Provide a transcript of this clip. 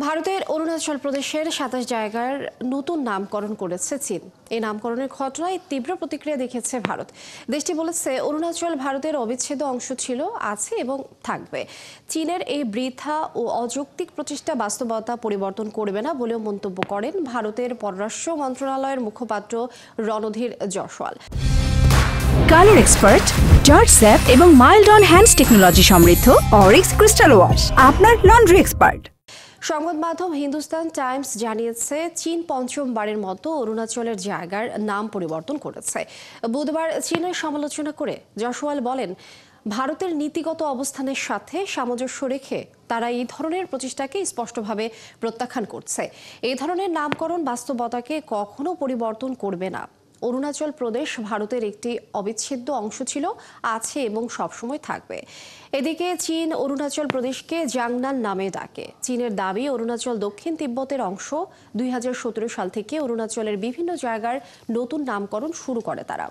ভারতের অরুণাচল প্রদেশের ২৭ জায়গার নতুন নামকরণ করেছে চীন। এই নামকরণের ঘটনায় তীব্র প্রতিক্রিয়া দেখেছে ভারত। দেশটি বলেছে অরুণাচল ভারতের অবিচ্ছেদ্য অংশ ছিল, আছে এবং থাকবে। চীনের এই বৃথা ও অযৌক্তিক প্রচেষ্টা বাস্তবতা পরিবর্তন করবে না বলেও মন্তব্য করেন ভারতের পররাষ্ট্র মন্ত্রণালয়ের মুখপাত্র Randhir Jaiswal. Colour expert, George sap এবং মাইল্ড অন হ্যান্ডস টেকনোলজি সমৃদ্ধ অরিক্স ক্রিস্টাল ওয়াশ আপনার লন্ড্রি এক্সপার্ট। সংবাদ মাধ্যম হিন্দুস্তান টাইমস জানিয়েছে চীন পঞ্চমবারের মতো অরুণাচলের জায়গার নাম পরিবর্তন করেছে। বুধবার চীনের সমালোচনা করে জয়সওয়াল বলেন, ভারতের নীতিগত অবস্থানের সাথে সামঞ্জস্য রেখে তারা এই ধরনের প্রচেষ্টাকে স্পষ্টভাবে প্রত্যাখ্যান করছে। এই ধরনের নামকরণ বাস্তবতাকে কখনো পরিবর্তন করবে না। অরুণাচল প্রদেশ ভারতের একটি অবিচ্ছেদ্য অংশ ছিল, আছে এবং সবসময় থাকবে। এদিকে চীন অরুণাচল প্রদেশকে জাংনান নামে ডাকে। চীনের দাবি, অরুণাচল দক্ষিণ তিব্বতের অংশ। ২০১৭ সাল থেকে অরুণাচলের বিভিন্ন জায়গার নতুন নামকরণ শুরু করে তারা।